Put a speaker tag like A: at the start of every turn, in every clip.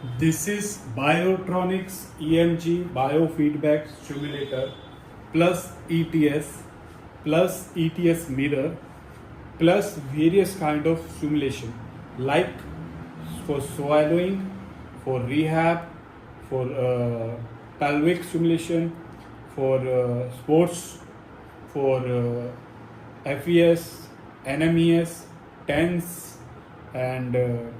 A: This is Biotronix EMG Biofeedback Stimulator plus ETS plus ETS mirror plus various kind of stimulation like for swallowing, for rehab, for pelvic stimulation, for sports, for FES, NMES, TENS, and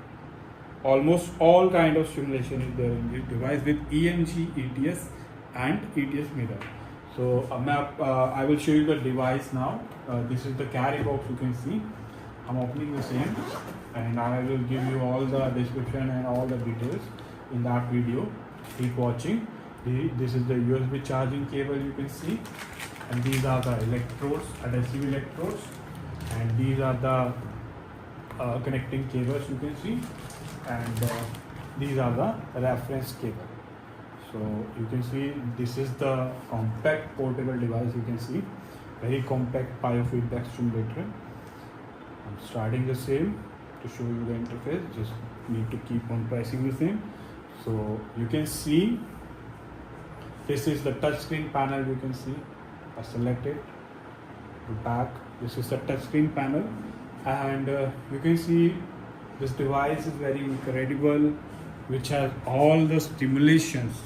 A: almost all kind of stimulation is there in this device with EMG, ETS, and ETS mirror. So I will show you the device now. This is the carry box. You can see I'm opening the same, and I will give you all the description and all the details in that video. Keep watching. This is the USB charging cable, you can see, and these are the electrodes, adhesive electrodes, and these are the connecting cables, you can see, and these are the reference cable. So you can see this is the compact portable device. You can see very compact biofeedback stimulator. I'm starting the same to show you the interface. Just need to keep on pressing the same. So you can see this is the touchscreen panel. You can see I selected to back. This is the touchscreen panel, and you can see this device is very incredible, which has all the stimulations,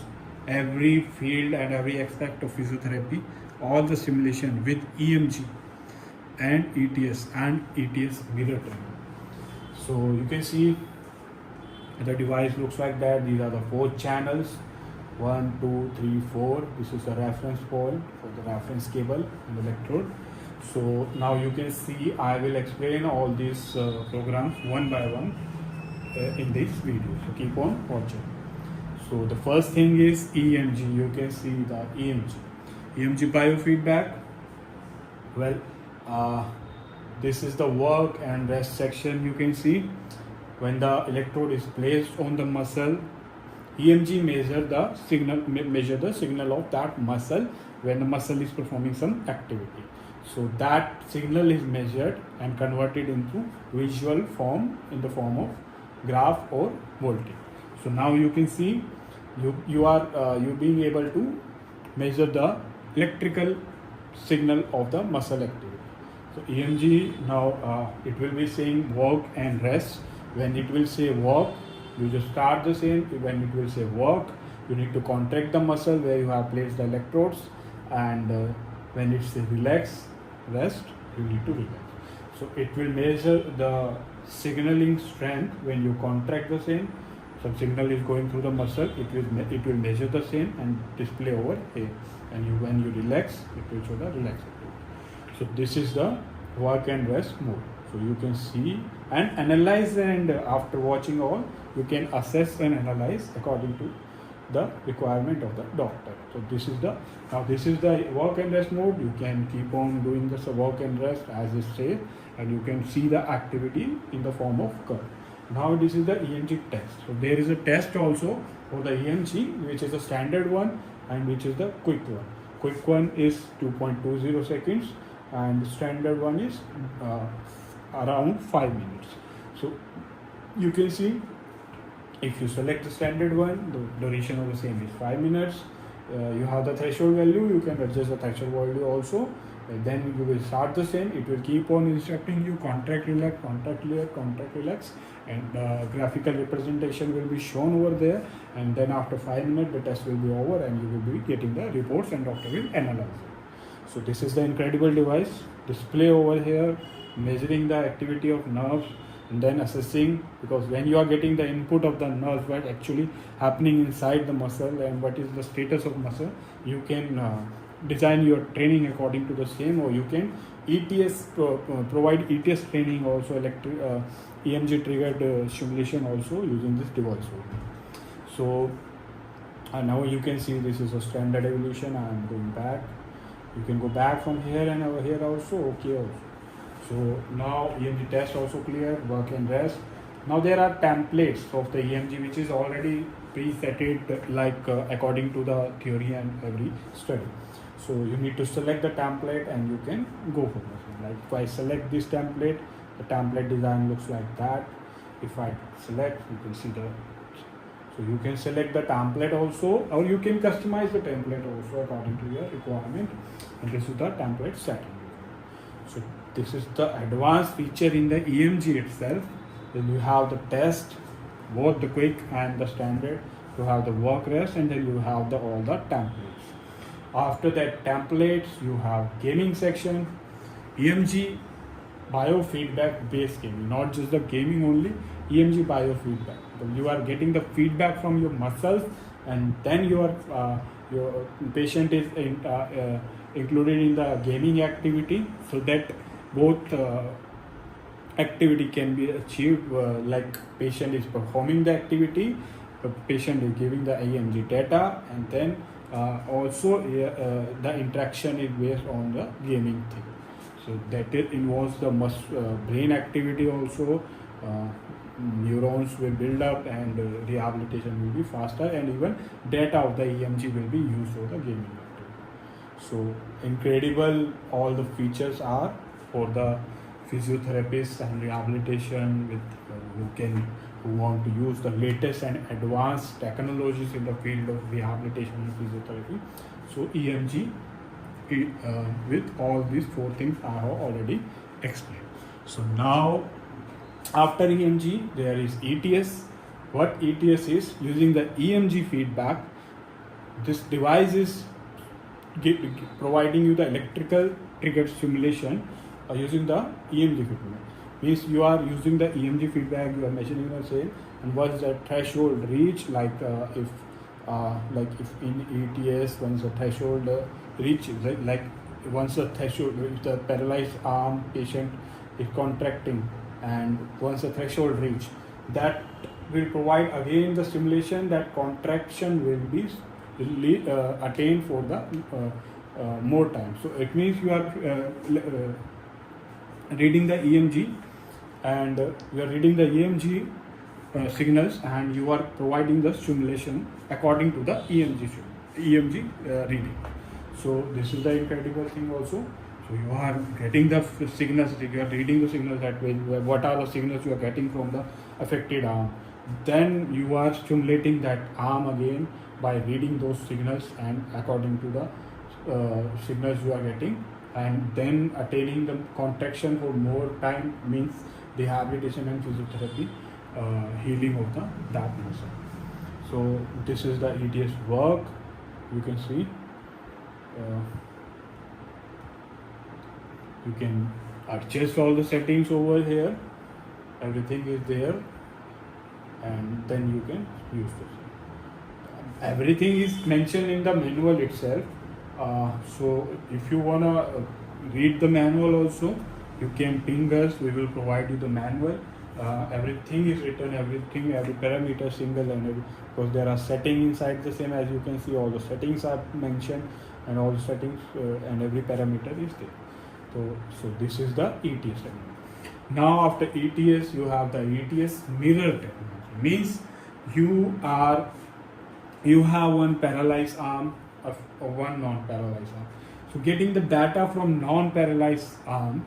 A: every field and every aspect of physiotherapy, all the stimulation with EMG and ETS mirror training. So you can see the device looks like that. These are the 4 channels, 1, 2, 3, 4. This is the reference point for the reference cable and electrode. So now you can see I will explain all these programs one by one in this video. So keep on watching. So the first thing is EMG. You can see the EMG biofeedback. Well, this is the work and rest section. You can see when the electrode is placed on the muscle, EMG measure the signal of that muscle when the muscle is performing some activity. So that signal is measured and converted into visual form in the form of graph or voltage. So now you can see you being able to measure the electrical signal of the muscle activity. So EMG now it will be saying work and rest. When it will say work, you just start the same. When it will say work, you need to contract the muscle where you have placed the electrodes, and when it says relax, rest, you need to relax. So it will measure the signaling strength when you contract the same. Some signal is going through the muscle, it will measure the same and display over here. And when you relax, it will show the relax activity. So this is the work and rest mode. So you can see and analyze, and after watching all, you can assess and analyze according to the requirement of the doctor. So this is the work and rest mode. You can keep on doing this work and rest as it says, and you can see the activity in the form of curve. Now this is the EMG test. So there is a test also for the EMG, which is a standard one and which is the quick one. Quick one is 2.20 seconds and the standard one is around 5 minutes. So you can see if you select the standard one, the duration of the same is 5 minutes. You have the threshold value, you can adjust the threshold value also. Then you will start the same. It will keep on instructing you contract, relax, contract, relax, contract, relax, and graphical representation will be shown over there. And then after 5 minutes, the test will be over, and you will be getting the reports, and doctor will analyze it. So this is the incredible device. Display over here, measuring the activity of nerves, and then assessing, because when you are getting the input of the nerves, what actually happening inside the muscle and what is the status of muscle, you can design your training according to the same, or you can provide ETS training also, EMG triggered stimulation also using this device only. So now you can see this is a standard evolution. I am going back. You can go back from here and over here also, okay also. So now EMG test also clear, work and rest. Now there are templates of the EMG which is already presetted according to the theory and every study. So you need to select the template and you can go for this. Like if I select this template, the template design looks like that. If I select, you can see the So you can select the template also, or you can customize the template also according to your requirement. And this is the template setting. So this is the advanced feature in the EMG itself. Then you have the test, both the quick and the standard. You have the work rest, and then you have all the templates. After that templates, you have gaming section, EMG biofeedback based gaming, not just the gaming only, EMG biofeedback. So you are getting the feedback from your muscles, and then your patient is included in the gaming activity, so that both activity can be achieved, like patient is performing the activity, the patient is giving the EMG data, and then also the interaction is based on the gaming thing. So that it involves the brain activity also. Neurons will build up, and rehabilitation will be faster, and even data of the EMG will be used for the gaming activity. So incredible all the features are for the physiotherapists and rehabilitation with who want to use the latest and advanced technologies in the field of rehabilitation and physiotherapy. So EMG with all these 4 things I have already explained. So now after EMG there is ETS. What ETS is? Using the EMG feedback, this device is providing you the electrical triggered stimulation using the EMG feedback. Means you are using the EMG feedback, you are measuring the same, and once the threshold reach, like if in ETS, once the threshold reaches, like once the threshold, if the paralyzed arm patient is contracting, and once the threshold reach, that will provide again the stimulation. That contraction will be attained for the more time. So it means you are reading the EMG, and you are reading the EMG signals, and you are providing the stimulation according to the EMG reading. So this is the incredible thing also. So you are getting the signals, you are reading the signals, that way what are the signals you are getting from the affected arm. Then you are stimulating that arm again by reading those signals, and according to the signals you are getting, and then attaining the contraction for more time, means rehabilitation and physiotherapy, healing of that muscle. So this is the ETS work. You can see you can adjust all the settings over here. Everything is there, and then you can use this. Everything is mentioned in the manual itself. So if you wanna read the manual also, you can ping us. We will provide you the manual. Everything is written, every parameter single, and because there are settings inside the same. As you can see, all the settings are mentioned, and all the settings and every parameter is there. So this is the ETS technology. Now after ETS, you have the ETS mirror technology. Means you have one paralyzed arm or one non-paralyzed arm. So getting the data from non-paralyzed arm,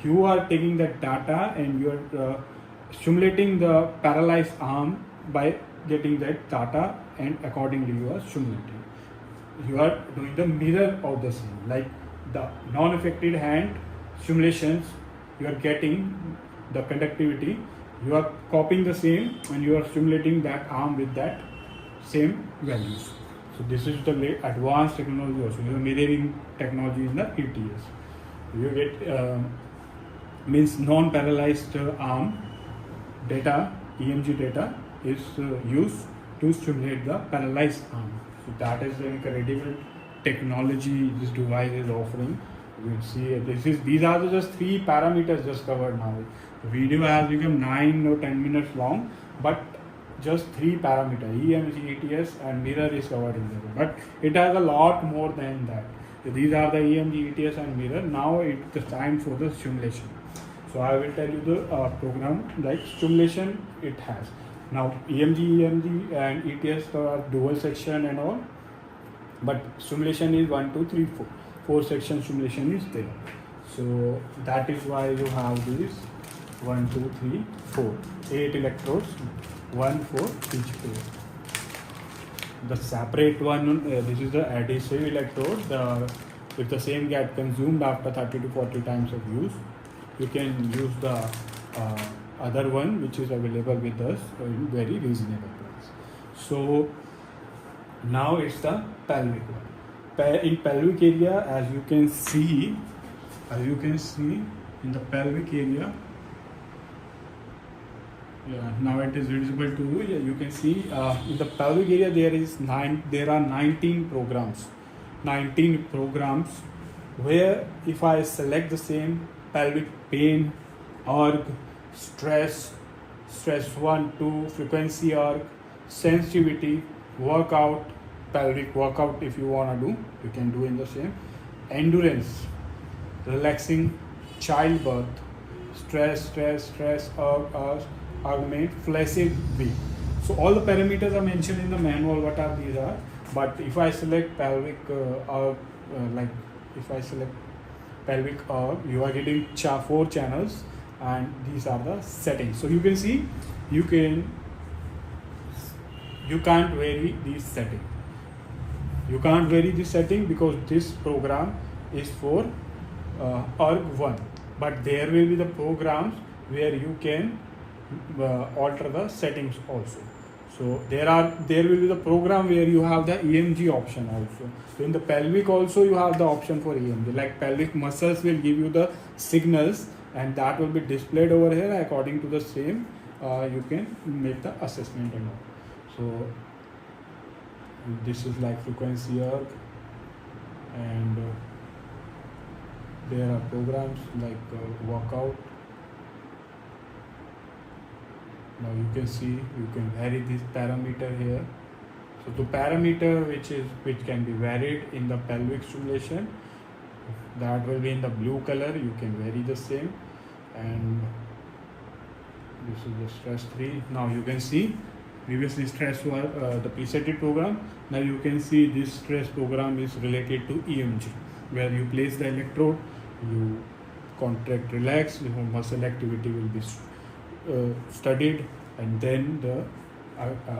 A: you are taking that data and you are stimulating the paralyzed arm by getting that data, and accordingly you are stimulating. You are doing the mirror of the same, like the non-affected hand stimulations, you are getting the conductivity, you are copying the same, and you are stimulating that arm with that same values. So this is the advanced technology also, the mirroring technology in the ETS. You get means non-paralyzed arm data, EMG data is used to stimulate the paralyzed arm. So that is the incredible technology this device is offering. You will see these are just 3 parameters just covered now. The video has become 9 or 10 minutes long, but just 3 parameters, EMG, ETS and mirror is covered in there. But it has a lot more than that. These are the EMG, ETS and mirror. Now it's the time for the stimulation. So I will tell you the program, like stimulation it has. Now EMG and ETS are dual section and all, but stimulation is 1, 2, 3, 4. 4 section stimulation is there. So that is why you have these 1, 2, 3, 4, 8 electrodes one for each pair. The separate one, this is the adhesive electrode. If the same get consumed after 30 to 40 times of use, you can use the other one which is available with us in very reasonable price. So now it's the pelvic one. In pelvic area, as you can see in the pelvic area, now it is visible to you. You can see in the pelvic area there are 19 programs. 19 programs where if I select the same pelvic pain, org, stress 1, 2, frequency org, sensitivity, workout, pelvic workout if you want to do, you can do in the same, endurance, relaxing, childbirth, stress, augment, flaccid weak. So all the parameters are mentioned in the manual what are these are. But if I select pelvic if I select pelvic you are getting 4 channels, and these are the settings. So you can see you can't vary this setting. You can't vary this setting because this program is for org1, but there will be the programs where you can alter the settings also. So there will be the program where you have the EMG option also. So in the pelvic also you have the option for EMG. Like pelvic muscles will give you the signals, and that will be displayed over here according to the same. You can make the assessment and all. So this is like frequency erg, and there are programs like workout. Now you can see you can vary this parameter here. So the parameter which can be varied in the pelvic stimulation, that will be in the blue color. You can vary the same, and this is the stress 3. Now you can see previously stress was the presetted program. Now you can see this stress program is related to EMG, where you place the electrode, you contract, relax, your muscle activity will be studied, and then the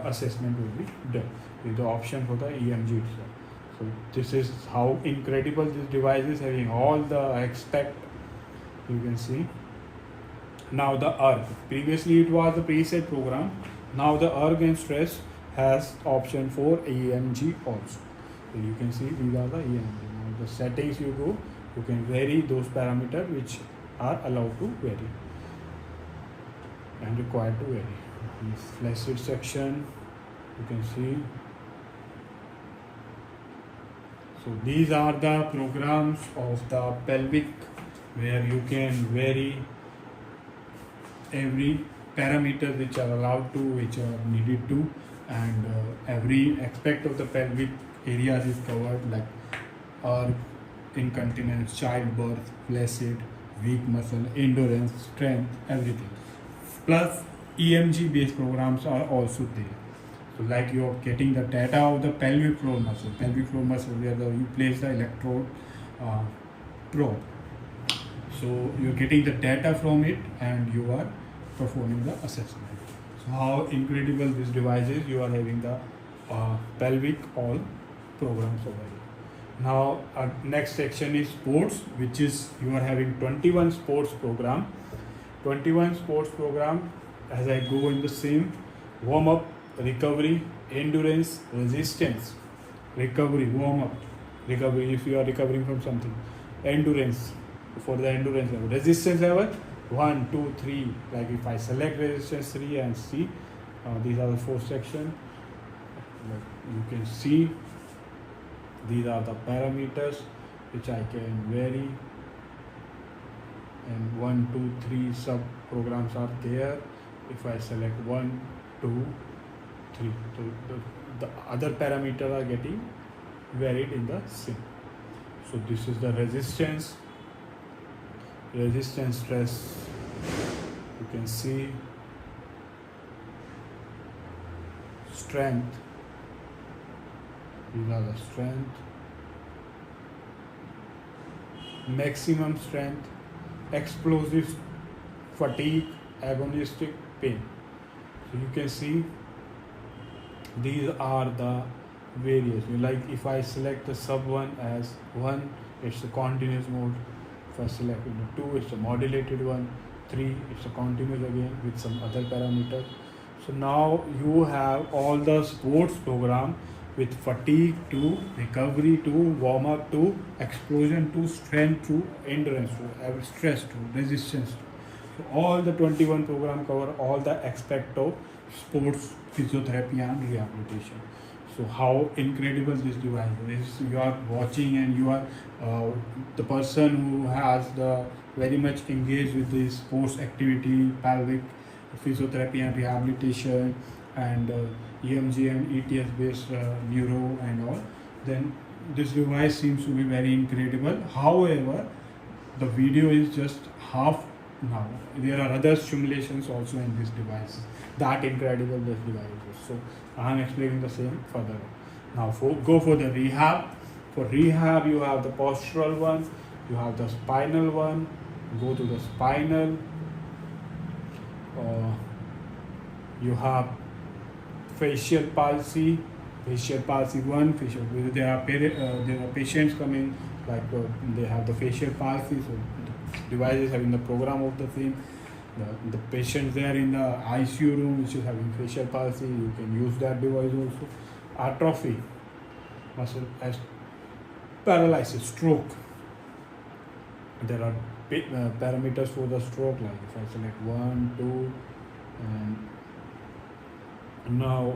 A: assessment will be done with the option for the EMG itself. So this is how incredible this device is, having all the aspect. You can see now the ERG. Previously it was the preset program. Now the ERG and stress has option for EMG also. So you can see these are the EMG. Now the settings you go, you can vary those parameters which are allowed to vary and required to vary. This flaccid section, you can see. So these are the programs of the pelvic where you can vary every parameter which are allowed to, which are needed to, and every aspect of the pelvic areas is covered, like incontinence, childbirth, flaccid, weak muscle, endurance, strength, everything. Plus EMG based programs are also there. So like you are getting the data of the pelvic floor muscle where you place the electrode probe. So you are getting the data from it and you are performing the assessment. So how incredible this device is. You are having the pelvic all programs over here. Now next section is sports, which is you are having 21 sports program. 21 sports program, as I go in the same: warm up, recovery, endurance, resistance, recovery, warm up, recovery if you are recovering from something, endurance for the endurance level, resistance level 1, 2, 3. Like if I select resistance 3 and see, these are the 4 sections. Like you can see these are the parameters which I can vary, and 1, 2, 3 sub programs are there. If I select 1, 2, 3, so the other parameters are getting varied in the same. So this is the resistance stress. You can see strength. These are the strength, maximum strength, explosive, fatigue, agonistic, pain. So you can see these are the various. Like if I select the sub 1 as 1, it's a continuous mode. If I select 2, it's a modulated one. 3, it's a continuous again with some other parameter. So now you have all the sports program with fatigue to recovery to warm up to explosion to strength to endurance to stress to resistance. So all the 21 program cover all the aspect of sports physiotherapy and rehabilitation. So how incredible this device is. You are watching and you are the person who has the very much engaged with this sports activity, pelvic physiotherapy and rehabilitation, and EMG and ETS based neuro and all. Then this device seems to be very incredible. However, the video is just half now. There are other stimulations also in this device. That incredible this device is. So I am explaining the same further. Now go for the rehab. For rehab you have the postural one, you have the spinal one. Go to the spinal. You have facial palsy 1, facial. There are patients coming like they have the facial palsy, so the device is having the program of the same. The patients there in the ICU room which is having facial palsy, you can use that device also. Atrophy, muscle as paralysis, stroke. There are parameters for the stroke, like if I select 1, 2, and now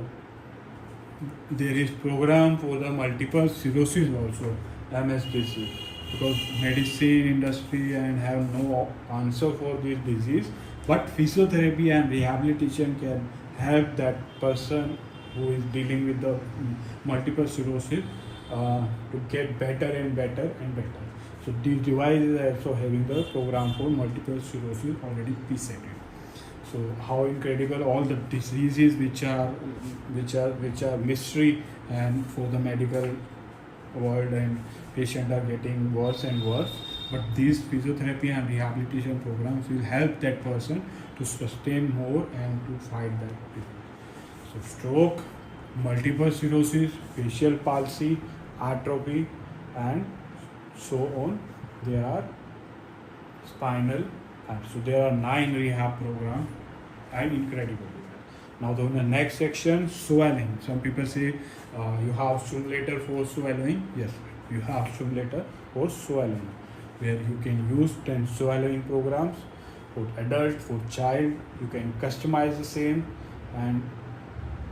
A: there is program for the multiple sclerosis also, MSDC, because medicine industry and have no answer for this disease, but physiotherapy and rehabilitation can help that person who is dealing with the multiple sclerosis to get better and better and better. So these devices are also having the program for multiple sclerosis already preset. So how incredible all the diseases which are mystery and for the medical world, and patients are getting worse and worse. But these physiotherapy and rehabilitation programs will help that person to sustain more and to fight that disease. So stroke, multiple sclerosis, facial palsy, atrophy, and so on. There are spinal. So there are 9 rehab programs and incredible. Now the next section, swallowing. Some people say you have stimulator for swallowing. Yes, you have stimulator for swallowing, where you can use 10 swallowing programs for adult, for child. You can customize the same and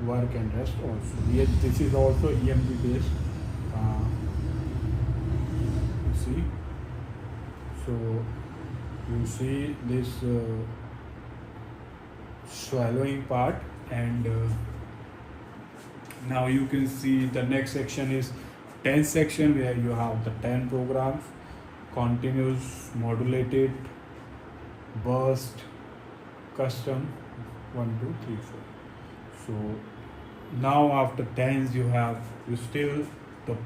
A: work and rest also. Yes, this is also EMG based. See, so you see this swallowing part, and now you can see the next section is 10 section, where you have the 10 programs: continuous, modulated, burst, custom, 1, 2, 3, 4. So now after 10s you still, the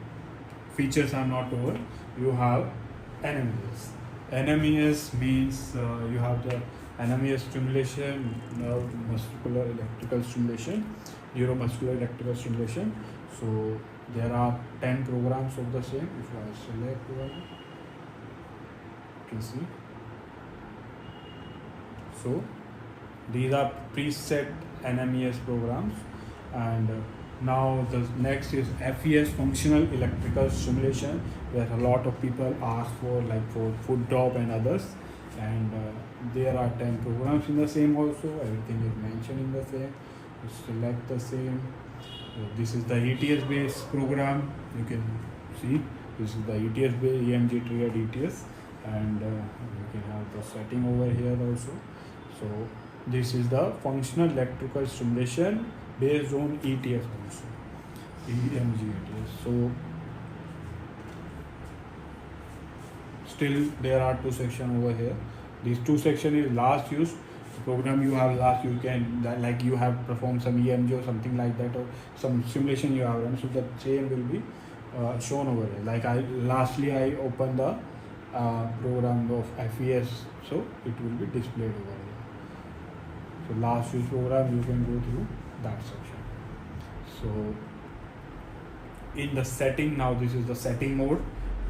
A: features are not over. You have NMES. NMES means you have the NMES stimulation, neuromuscular electrical stimulation, neuromuscular electrical stimulation. So there are 10 programs of the same. If I select one, you can see. So these are preset NMES programs, and now the next is FES, functional electrical stimulation, where a lot of people ask for, like for foot drop and others, and there are 10 programs in the same also. Everything is mentioned in the same. You select the same. So this is the ETS based program. You can see this is the ETS based EMG triggered ETS, and you can have the setting over here also. So this is the functional electrical stimulation based on ETS also, EMG ETS. So still there are 2 sections over here. These 2 sections is last use. The program you have last, you can, like you have performed some EMG or something like that, or some simulation you have run, so the same will be shown over here. Like I opened the program of FES, so it will be displayed over here. So last week's program you can go through that section. So in the setting, now this is the setting mode.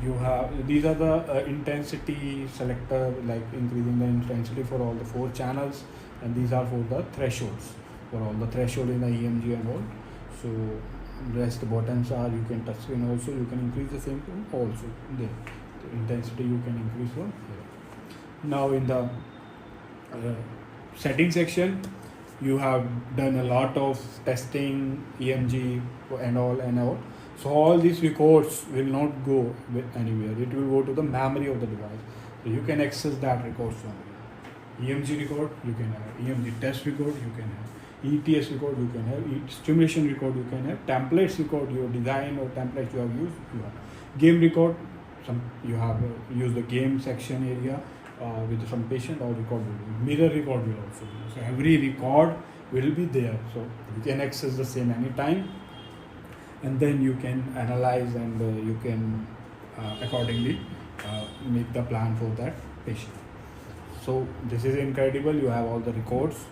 A: You have, these are the intensity selector, like increasing the intensity for all the 4 channels, and these are for the thresholds, for all the threshold in the EMG and all. So rest buttons are, you can touch screen also, you can increase the same thing also there. The intensity you can increase from here. Now in the setting section, you have done a lot of testing, EMG and all. So all these records will not go anywhere. It will go to the memory of the device. So you can access that records from here. EMG record you can have, EMG test record you can have, ETS record you can have, stimulation record you can have, templates record your design or templates you have used you have, game record, some you have used the game section area with some patient, or record will be, mirror record will also be. So every record will be there. So you can access the same anytime, and then you can analyze and you can accordingly make the plan for that patient. So this is incredible. You have all the records.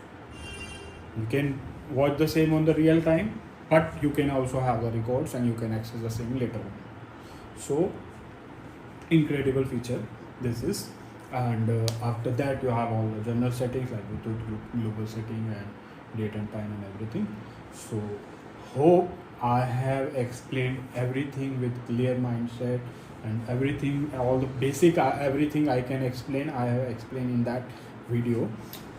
A: You can watch the same on the real time, but you can also have the records and you can access the same later on. So incredible feature this is. And after that you have all the general settings like the global setting and date and time and everything. So hope I have explained everything with clear mindset, and everything, all the basic everything I can explain, I have explained in that video.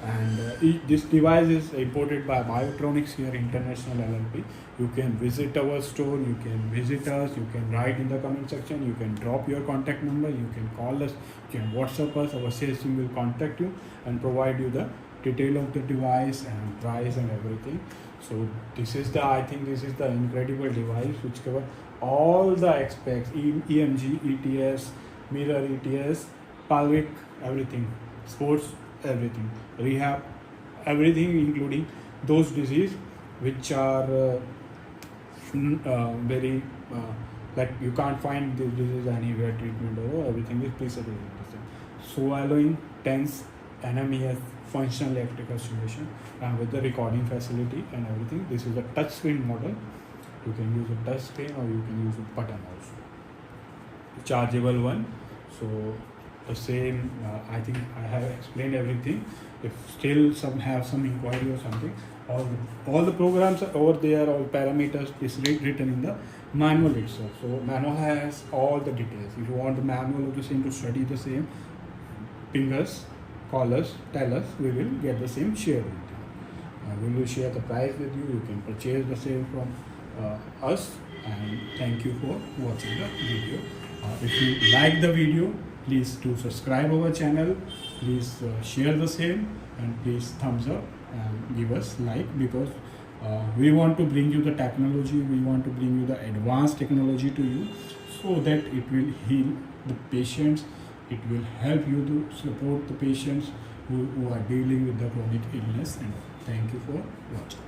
A: And this device is imported by Biotronix here, international LLP. You can visit our store, you can visit us, you can write in the comment section, you can drop your contact number, you can call us, you can WhatsApp us. Our sales team will contact you and provide you the detail of the device and price and everything. So this is the, I think this is the incredible device which cover all the aspects, EMG, ETS, mirror ETS, pelvic, everything, sports, everything, rehab, everything, including those diseases which are very like you can't find this disease anywhere, treatment or everything is preserved. Swallowing, TENS, NMES, functional electrical stimulation, with the recording facility and everything. This is a touch screen model. You can use a touch screen or you can use a button also. Chargeable one. So the same, I think I have explained everything. If still some have some inquiry or something, all the programs are over there, all parameters is written in the manual itself. So manual has all the details. If you want the manual of the same to study the same, ping us, call us, tell us, we will get the same share with you. We will share the price with you. You can purchase the same from us. And thank you for watching the video. If you like the video, please do subscribe our channel, please share the same, and please thumbs up and give us like, because we want to bring you the technology, we want to bring you the advanced technology to you, so that it will heal the patients, it will help you to support the patients who are dealing with the chronic illness. And thank you for watching.